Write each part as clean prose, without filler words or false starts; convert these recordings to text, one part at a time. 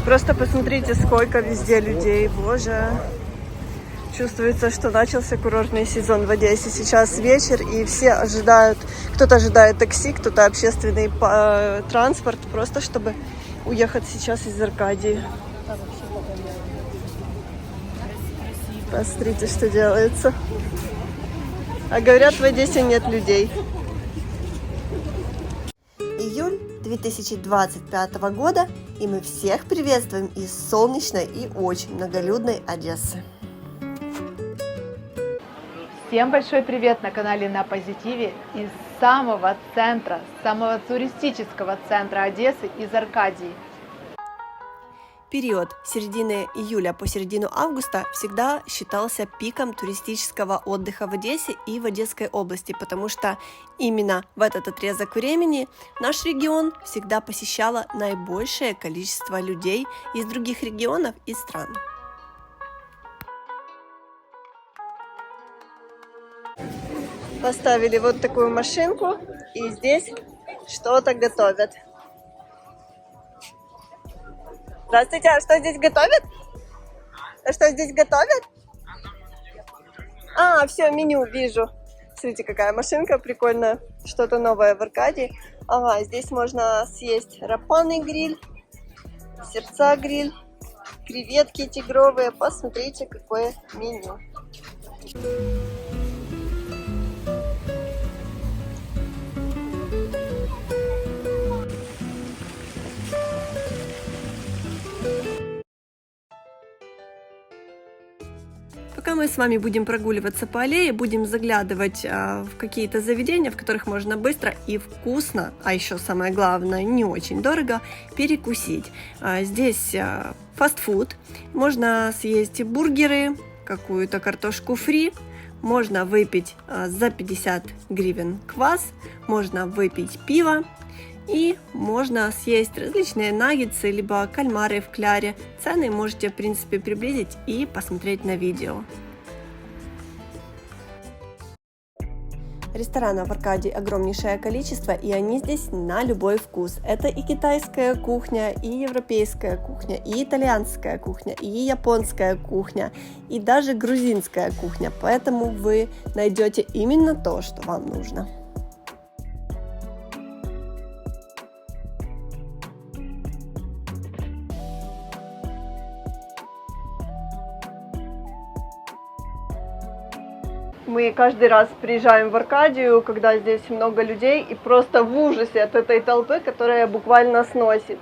Просто посмотрите, сколько везде людей, боже. Чувствуется, что начался курортный сезон в Одессе. Сейчас вечер, и все ожидают, кто-то ожидает такси, кто-то общественный транспорт, просто чтобы уехать сейчас из Аркадии. Посмотрите, что делается. А говорят, в Одессе нет людей. Июль 2025 года, и мы всех приветствуем из солнечной и очень многолюдной Одессы. Всем большой привет на канале На Позитиве из самого центра, самого туристического центра Одессы, из Аркадии. Период с середины июля по середину августа всегда считался пиком туристического отдыха в Одессе и в Одесской области, потому что именно в этот отрезок времени наш регион всегда посещало наибольшее количество людей из других регионов и стран. Поставили вот такую машинку, и здесь что-то готовят. Здравствуйте, а что здесь готовят? А что здесь готовят? А, все, меню вижу. Смотрите, какая машинка прикольная. Что-то новое в Аркадии. Ага, здесь можно съесть рапаный гриль, сердца гриль, креветки тигровые. Посмотрите, какое меню. Пока мы с вами будем прогуливаться по аллее, будем заглядывать в какие-то заведения, в которых можно быстро и вкусно, а еще самое главное, не очень дорого, перекусить. Здесь фастфуд, можно съесть бургеры, какую-то картошку фри, можно выпить за 50 гривен квас, можно выпить пиво. И можно съесть различные наггетсы, либо кальмары в кляре. Цены можете, в принципе, приблизить и посмотреть на видео. Ресторанов в Аркадии огромнейшее количество, и они здесь на любой вкус. Это и китайская кухня, и европейская кухня, и итальянская кухня, и японская кухня, и даже грузинская кухня. Поэтому вы найдете именно то, что вам нужно. Мы каждый раз приезжаем в Аркадию, когда здесь много людей, и просто в ужасе от этой толпы, которая буквально сносит.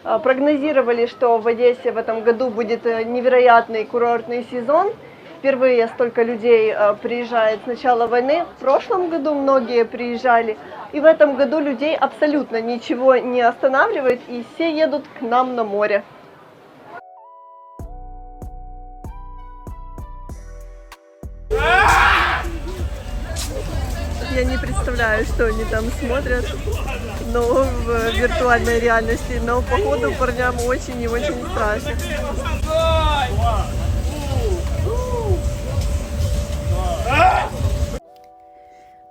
Прогнозировали, что в Одессе в этом году будет невероятный курортный сезон. Впервые столько людей приезжает с начала войны. В прошлом году многие приезжали, и в этом году людей абсолютно ничего не останавливает, и все едут к нам на море. Я не представляю, что они там смотрят, но в виртуальной реальности, но походу парням очень и очень страшно.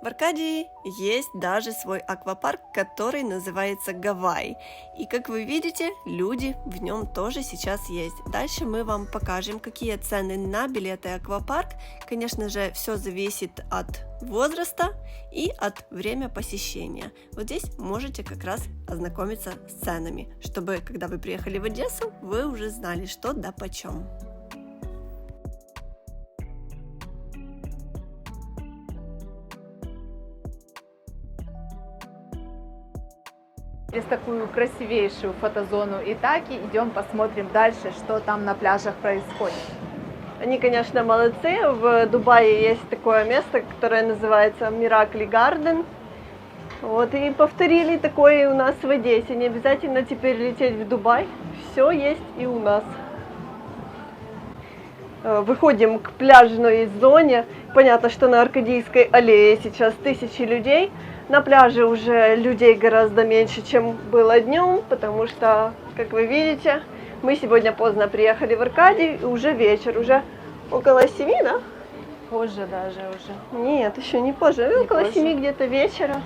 В Аркадии есть даже свой аквапарк, который называется Гавайи. И как вы видите, люди в нем тоже сейчас есть. Дальше мы вам покажем, какие цены на билеты аквапарк. Конечно же, все зависит от возраста и от времени посещения. Вот здесь можете как раз ознакомиться с ценами, чтобы, когда вы приехали в Одессу, вы уже знали, что да почем. Через такую красивейшую фотозону Итаки идем посмотрим дальше, что там на пляжах происходит. Они, конечно, молодцы. В Дубае есть такое место, которое называется Miracle Garden. Вот, и повторили такое у нас в Одессе. Не обязательно теперь лететь в Дубай. Все есть и у нас. Выходим к пляжной зоне. Понятно, что на Аркадийской аллее сейчас тысячи людей. На пляже уже людей гораздо меньше, чем было днем, потому что, как вы видите, мы сегодня поздно приехали в Аркадию, и уже вечер, уже около 7, да? Позже даже уже. Нет, еще не позже, Не около позже. 7 где-то вечера.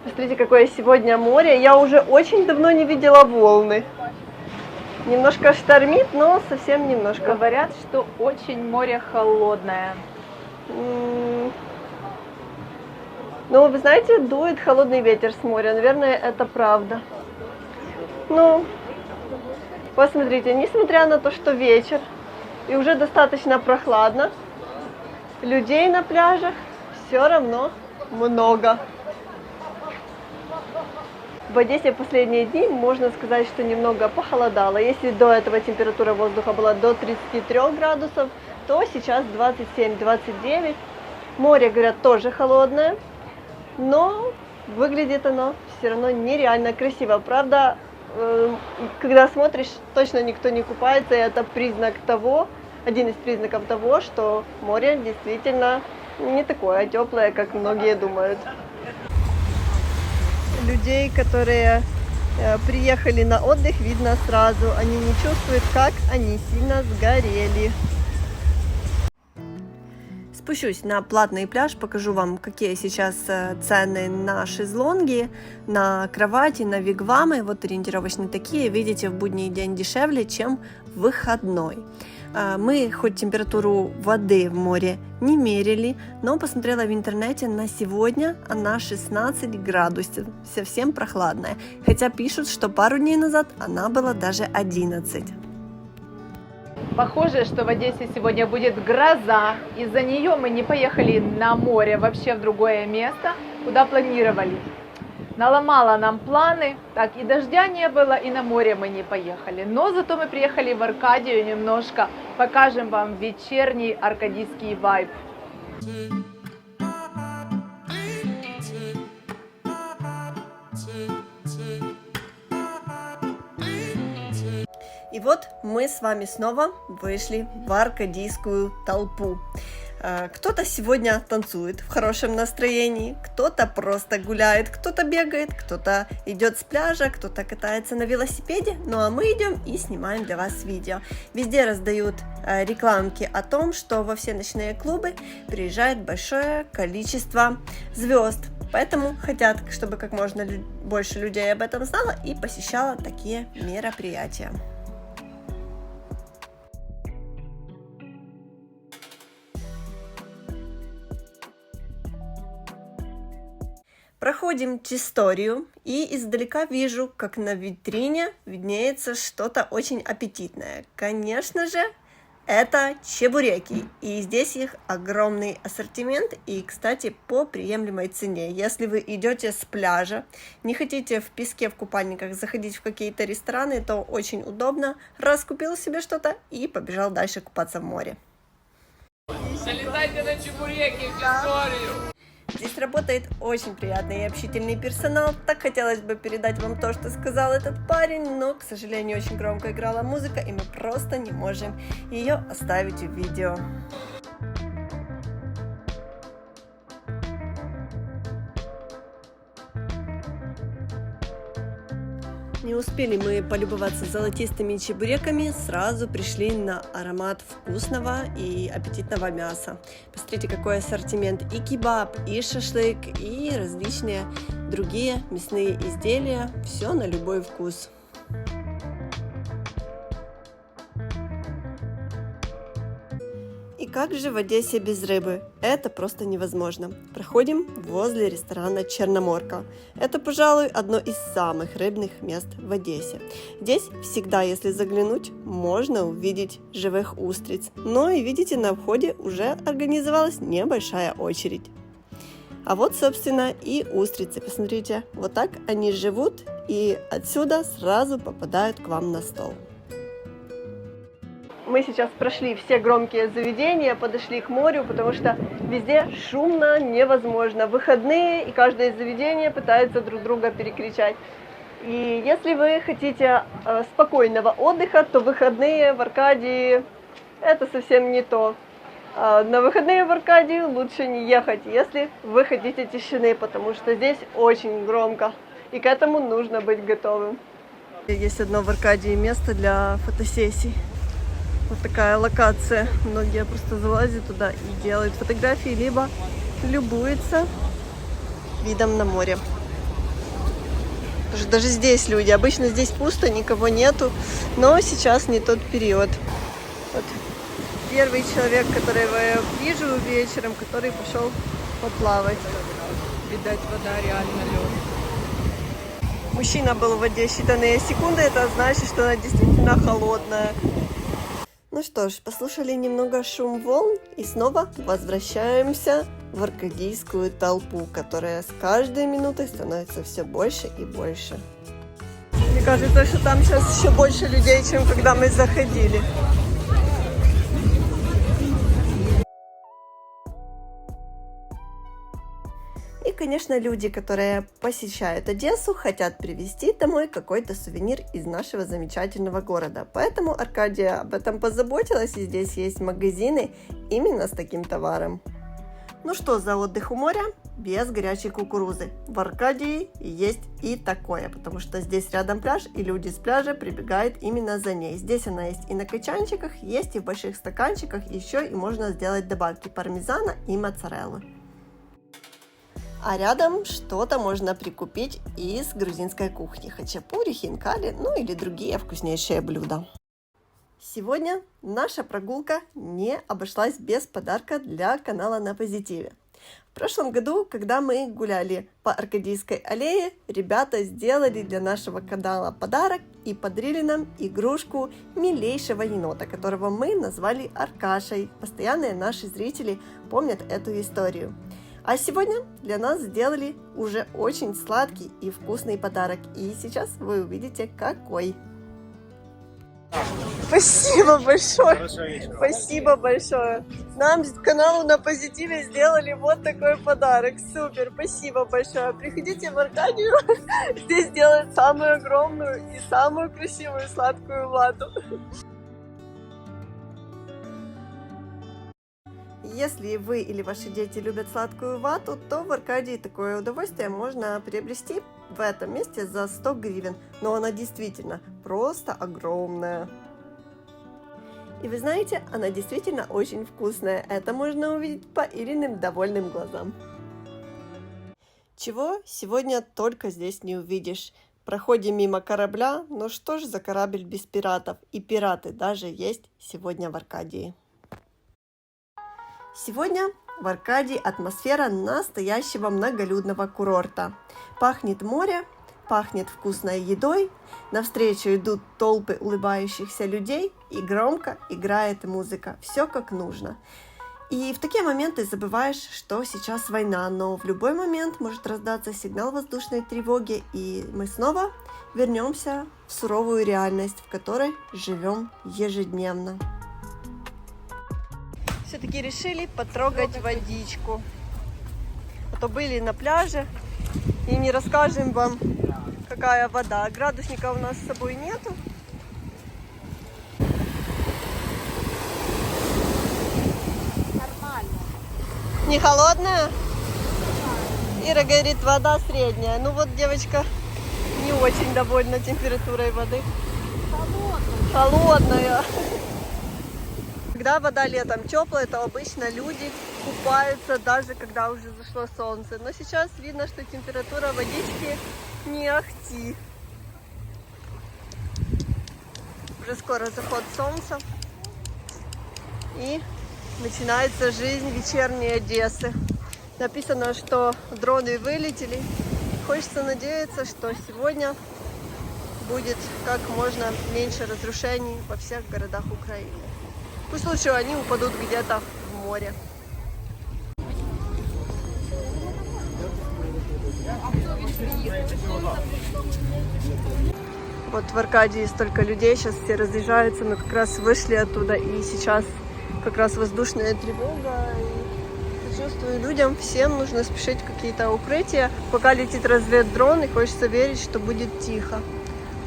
Посмотрите, какое сегодня море. Я уже очень давно не видела волны. Немножко штормит, но совсем немножко. Говорят, что очень море холодное. Ну, вы знаете, дует холодный ветер с моря. Наверное, это правда. Ну, посмотрите, несмотря на то, что вечер и уже достаточно прохладно, людей на пляжах все равно много. В Одессе последние дни, можно сказать, что немного похолодало. Если до этого температура воздуха была до 33 градусов, то сейчас 27-29. Море, говорят, тоже холодное, но выглядит оно все равно нереально красиво. Правда, когда смотришь, точно никто не купается, и это признак того, один из признаков того, что море действительно не такое теплое, как многие думают. Людей, которые приехали на отдых, видно сразу. Они не чувствуют, как они сильно сгорели. Спущусь на платный пляж, покажу вам, какие сейчас цены на шезлонги, на кровати, на вигвамы. Вот ориентировочно такие. Видите, в будний день дешевле, чем в выходной. Мы хоть температуру воды в море не мерили, но посмотрела в интернете, на сегодня она 16 градусов, совсем прохладная. Хотя пишут, что пару дней назад она была даже 11. Похоже, что в Одессе сегодня будет гроза. Из-за нее мы не поехали на море, вообще в другое место, куда планировали. Наломала нам планы, так и дождя не было, и на море мы не поехали. Но зато мы приехали в Аркадию немножко, покажем вам вечерний аркадийский вайб. И вот мы с вами снова вышли в аркадийскую толпу. Кто-то сегодня танцует в хорошем настроении, кто-то просто гуляет, кто-то бегает, кто-то идет с пляжа, кто-то катается на велосипеде. Ну а мы идем и снимаем для вас видео. Везде раздают рекламки о том, что во все ночные клубы приезжает большое количество звезд. Поэтому хотят, чтобы как можно больше людей об этом знало и посещало такие мероприятия. Проходим Чисторию и издалека вижу, как на витрине виднеется что-то очень аппетитное. Конечно же, это чебуреки. И здесь их огромный ассортимент и, кстати, по приемлемой цене. Если вы идете с пляжа, не хотите в песке, в купальниках заходить в какие-то рестораны, то очень удобно. Раз купил себе что-то и побежал дальше купаться в море. Залетайте на чебуреки в Чисторию! Здесь работает очень приятный и общительный персонал. Так хотелось бы передать вам то, что сказал этот парень, но, к сожалению, очень громко играла музыка, и мы просто не можем ее оставить в видео. Не успели мы полюбоваться золотистыми чебуреками, сразу пришли на аромат вкусного и аппетитного мяса. Посмотрите, какой ассортимент: и кебаб, и шашлык, и различные другие мясные изделия. Все на любой вкус. И как же в Одессе без рыбы? Это просто невозможно. Проходим возле ресторана «Черноморка». Это, пожалуй, одно из самых рыбных мест в Одессе. Здесь всегда, если заглянуть, можно увидеть живых устриц. Но и видите, на входе уже организовалась небольшая очередь. А вот, собственно, и устрицы. Посмотрите, вот так они живут и отсюда сразу попадают к вам на стол. Мы сейчас прошли все громкие заведения, подошли к морю, потому что везде шумно, невозможно. Выходные, и каждое из заведений пытается друг друга перекричать. И если вы хотите спокойного отдыха, то выходные в Аркадии это совсем не то. На выходные в Аркадию лучше не ехать, если вы хотите тишины, потому что здесь очень громко, и к этому нужно быть готовым. Есть одно в Аркадии место для фотосессий. Вот такая локация. Многие просто залазят туда и делают фотографии, либо любуются видом на море. Потому что даже здесь люди. Обычно здесь пусто, никого нету. Но сейчас не тот период. Вот первый человек, которого я вижу вечером, который пошел поплавать. Видать, вода реально лед. Мужчина был в воде считанные секунды. Это значит, что она действительно холодная. Ну что ж, послушали немного шум волн и снова возвращаемся в аркадийскую толпу, которая с каждой минутой становится все больше и больше. Мне кажется, что там сейчас еще больше людей, чем когда мы заходили. И, конечно, люди, которые посещают Одессу, хотят привезти домой какой-то сувенир из нашего замечательного города. Поэтому Аркадия об этом позаботилась, и здесь есть магазины именно с таким товаром. Ну что за отдых у моря без горячей кукурузы? В Аркадии есть и такое, потому что здесь рядом пляж, и люди с пляжа прибегают именно за ней. Здесь она есть и на качанчиках, есть и в больших стаканчиках, еще и можно сделать добавки пармезана и моцареллы. А рядом что-то можно прикупить из грузинской кухни. Хачапури, хинкали, ну или другие вкуснейшие блюда. Сегодня наша прогулка не обошлась без подарка для канала На Позитиве. В прошлом году, когда мы гуляли по Аркадийской аллее, ребята сделали для нашего канала подарок и подарили нам игрушку милейшего енота, которого мы назвали Аркашей. Постоянные наши зрители помнят эту историю. А сегодня для нас сделали уже очень сладкий и вкусный подарок. И сейчас вы увидите, какой. Спасибо большое. Спасибо большое. Нам каналу На Позитиве сделали вот такой подарок. Супер. Спасибо большое. Приходите в Аркадию. Здесь делают самую огромную и самую красивую сладкую вату. Если вы или ваши дети любят сладкую вату, то в Аркадии такое удовольствие можно приобрести в этом месте за 100 гривен. Но она действительно просто огромная. И вы знаете, она действительно очень вкусная. Это можно увидеть по Ириным довольным глазам. Чего сегодня только здесь не увидишь. Проходим мимо корабля, но что ж за корабль без пиратов? И пираты даже есть сегодня в Аркадии. Сегодня в Аркадии атмосфера настоящего многолюдного курорта. Пахнет море, пахнет вкусной едой, навстречу идут толпы улыбающихся людей и громко играет музыка. Все как нужно. И в такие моменты забываешь, что сейчас война, но в любой момент может раздаться сигнал воздушной тревоги, и мы снова вернемся в суровую реальность, в которой живем ежедневно. Все-таки решили потрогать водичку. А то были на пляже и не расскажем вам, какая вода. Градусника у нас с собой нету. Нормально. Не холодная? Ира говорит, вода средняя. Ну вот девочка не очень довольна температурой воды. Холодная. Когда вода летом теплая, то обычно люди купаются даже когда уже зашло солнце. Но сейчас видно, что температура водички не ахти. Уже скоро заход солнца. И начинается жизнь вечерней Одессы. Написано, что дроны вылетели. Хочется надеяться, что сегодня будет как можно меньше разрушений во всех городах Украины. Пусть лучше они упадут где-то в море. Вот в Аркадии столько людей, сейчас все разъезжаются, мы как раз вышли оттуда, и сейчас как раз воздушная тревога. И сочувствую людям, всем нужно спешить в какие-то укрытия. Пока летит разведдрон, и хочется верить, что будет тихо.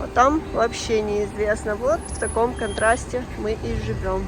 А там вообще неизвестно. Вот в таком контрасте мы и живем.